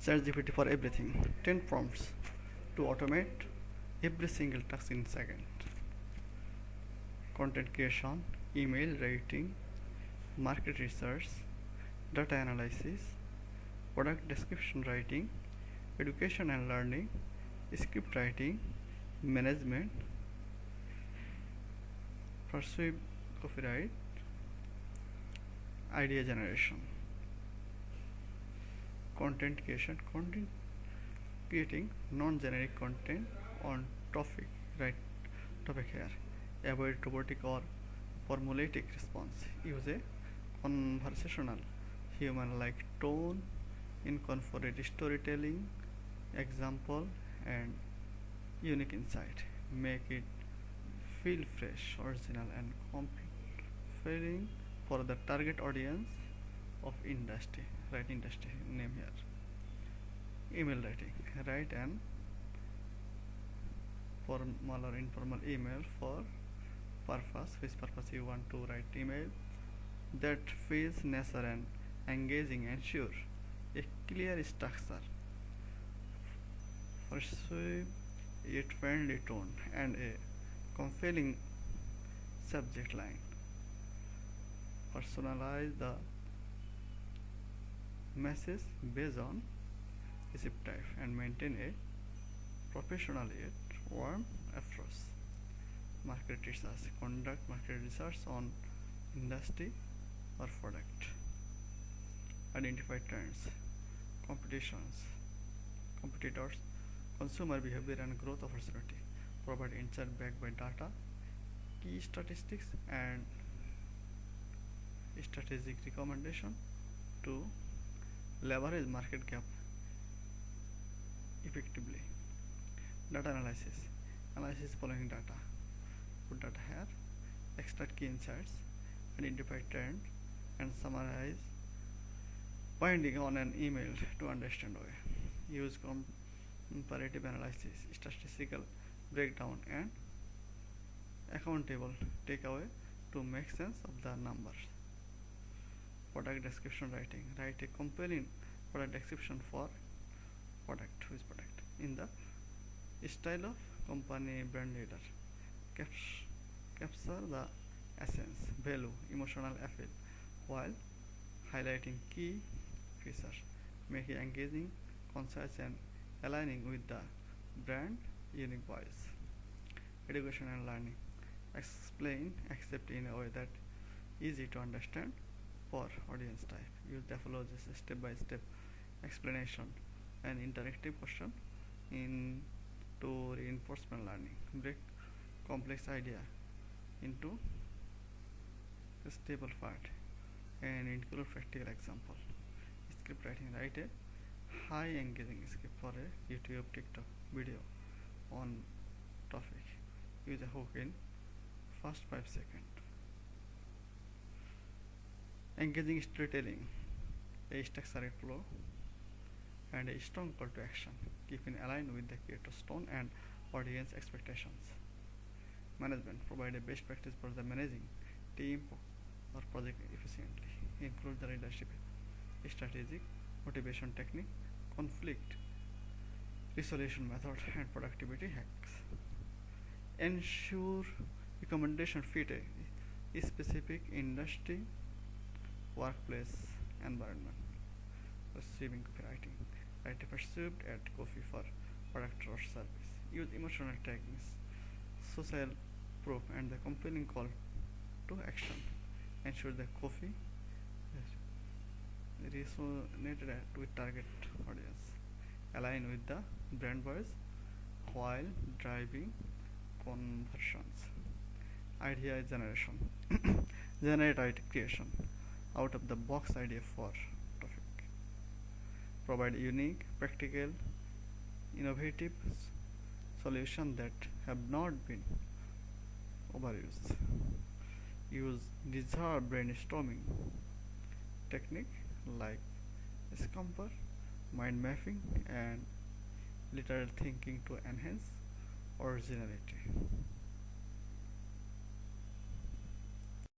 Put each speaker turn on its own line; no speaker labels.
ChatGPT for everything. 10 prompts to automate every single task in second. Content creation, email writing, market research, data analysis, product description writing, education and learning, script writing, management, persuasive copyright, idea generation. Content creating non-generic content on topic, right topic here. Avoid robotic or formulaic response. Use a conversational human-like tone, incorporate storytelling, example and unique insight. Make it feel fresh, original and compelling for the target audience of industry. Write industry name here. Email writing. Write an formal or informal email for purpose. Which purpose you want to write email that feels natural and engaging. Ensure a clear structure, persuasive yet friendly tone and a compelling subject line. Personalize the message based on receipt type and maintain a professional yet warm approach. Market research. Conduct market research on industry or product. Identify trends, competitors, consumer behavior and growth opportunity. Provide insight backed by data, key statistics and strategic recommendation to leverage market gap effectively. Data analysis. Analysis following data. Put data here. Extract key insights. Identify trend and summarize. Binding on an email to understand way. Use comparative analysis, statistical breakdown and accountable takeaway to make sense of the numbers. Product description writing. Write a compelling product description for product. Which product? In the style of company brand leader. Capture the essence, value, emotional appeal while highlighting key features. Make it engaging, concise and aligning with the brand unique voice. Education and learning. Explain except in a way that easy to understand for audience type. Use the follows step-by-step explanation and interactive question into reinforcement learning. Break complex idea into a stable part and include practical example. Script writing. Write a high engaging script for a YouTube, TikTok video on topic. Use a hook in first 5 seconds. Engaging storytelling, a structured flow and a strong call to action, keeping aligned with the creator's tone and audience expectations. Management. Provide a best practice for the managing team or project efficiently. Include the leadership strategic motivation technique, conflict resolution method and productivity hacks. Ensure recommendation fit a specific industry workplace environment. Receiving copywriting. Write a perceived ad copy for product or service. Use emotional tagging, social proof and the compelling call to action. Ensure the copy resonated with target audience. Align with the brand voice while driving conversions. Idea generation. Generate idea creation. Out of the box idea for topic. Provide unique, practical, innovative solution that have not been overused. Use desired brainstorming technique like scamper, mind mapping and literal thinking to enhance originality.